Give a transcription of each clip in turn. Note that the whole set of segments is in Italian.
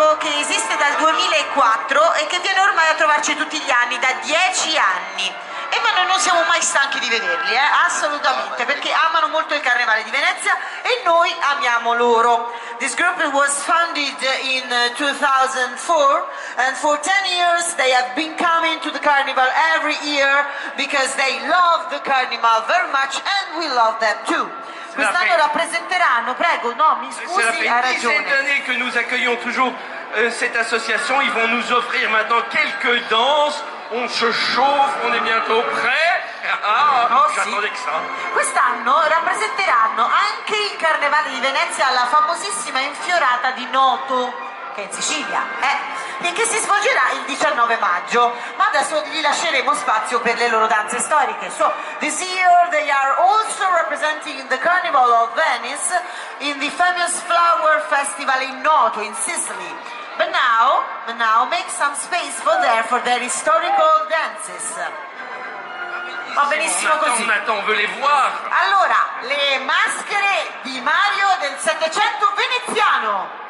parco che esiste dal 2004 e che viene ormai a trovarci tutti gli anni, da 10 anni. Ma noi non siamo mai stanchi di vederli, assolutamente, perché amano molto il Carnevale di Venezia e noi amiamo loro. This group was founded in 2004 and for 10 years they have been coming to the Carnival every year because they love the Carnival very much and we love them too. Quest'anno rappresenteranno, prego, no, mi scusi, ha ragione. C'est une année que nous accueillons toujours cette association, ils vont nous offrir maintenant quelques danses. On se chauffe, on est bientôt prêt. J'attendais que ça. Quest'anno rappresenteranno anche il Carnevale di Venezia alla famosissima infiorata di Noto, che è in Sicilia, e che si svolgerà il 19 maggio. Ma adesso gli lasceremo spazio per le loro danze storiche. So, this year they are also representing the Carnival of Venice in the famous Flower Festival in Noto, in Sicily. But now make some space for their historical dances. Va benissimo così. On veut les voir. Allora, le maschere di Mario del Settecento veneziano.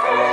Oh,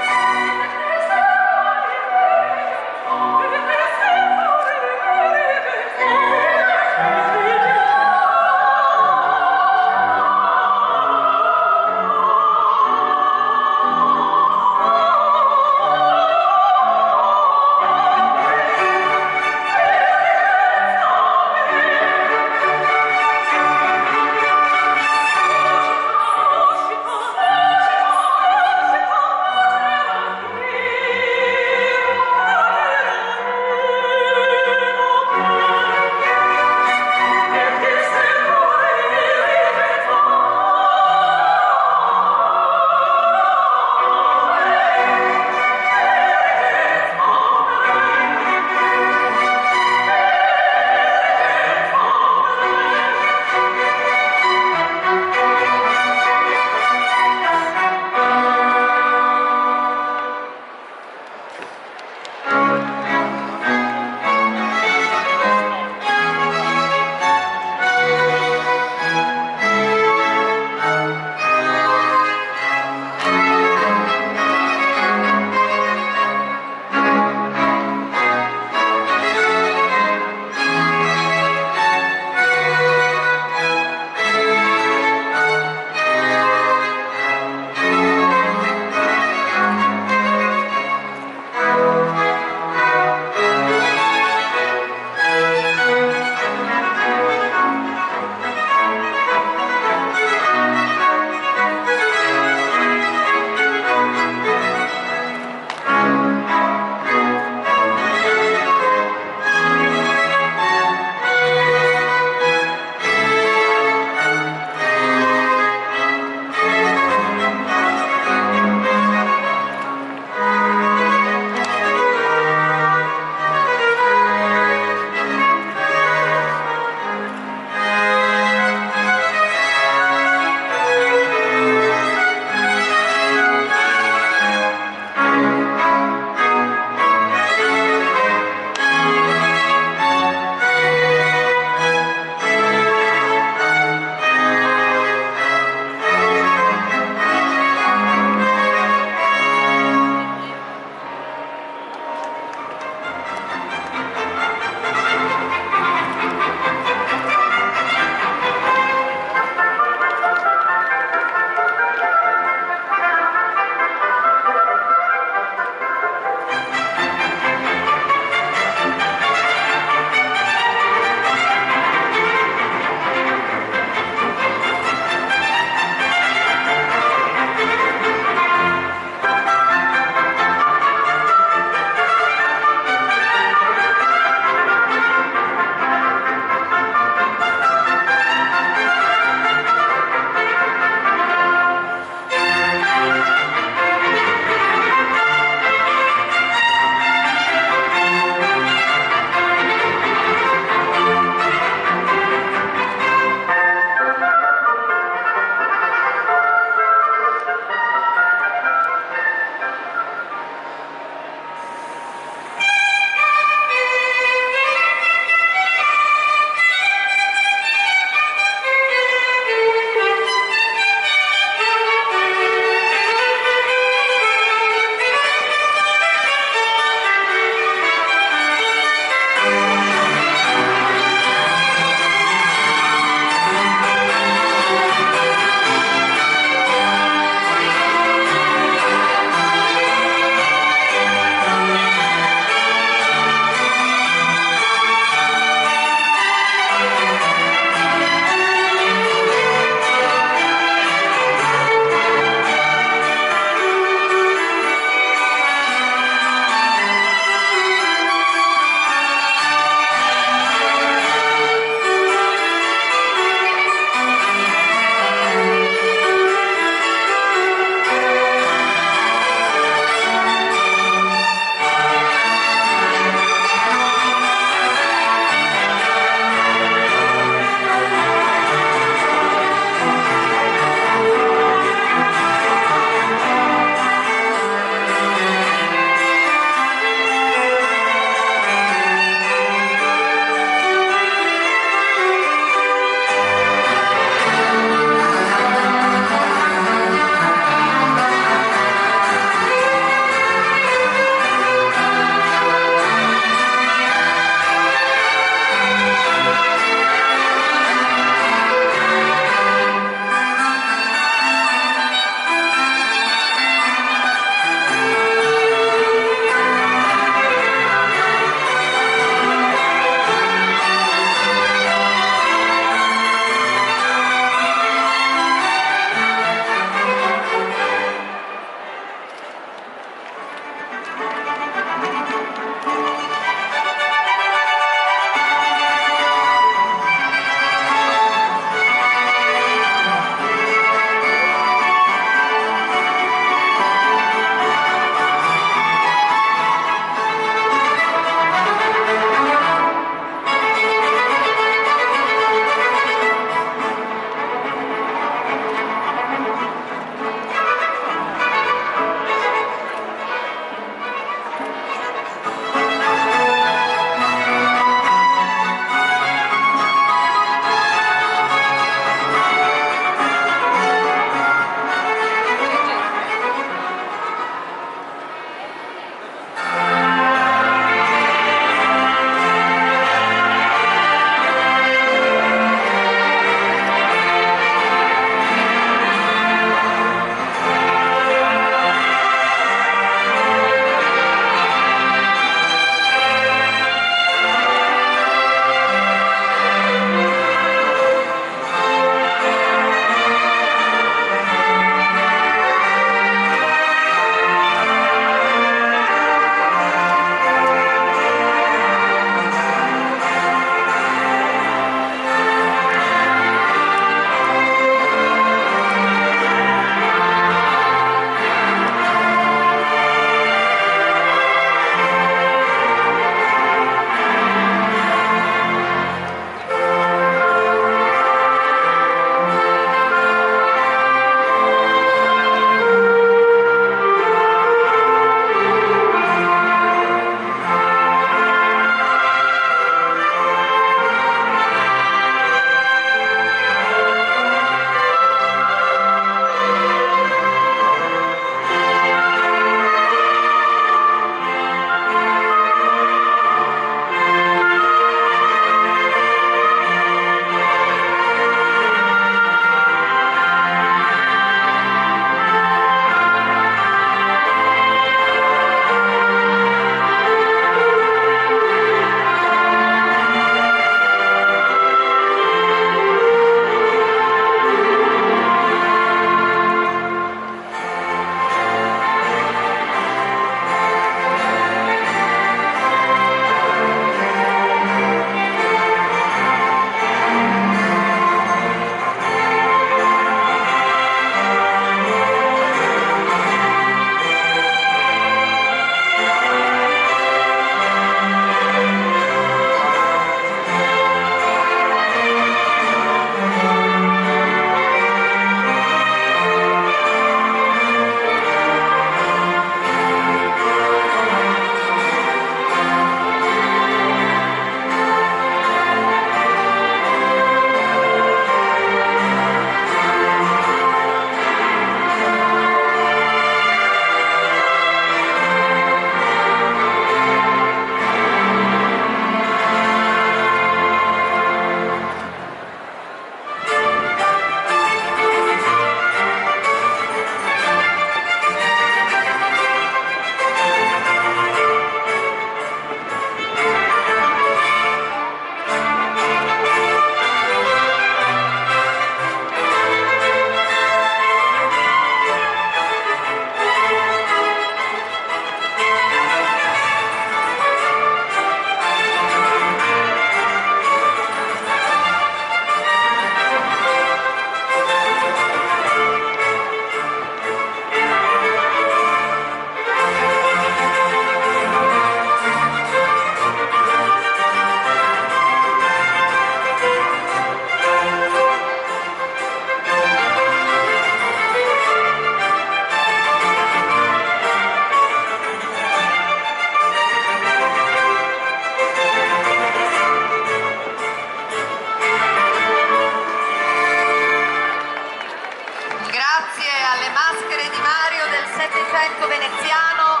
Settecento veneziano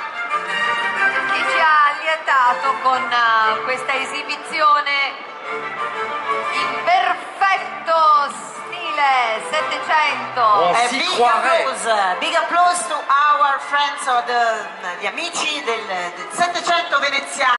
che ci ha allietato con questa esibizione in perfetto stile Settecento. On s'y croirait. Big applause to our friends, gli amici del Settecento veneziano.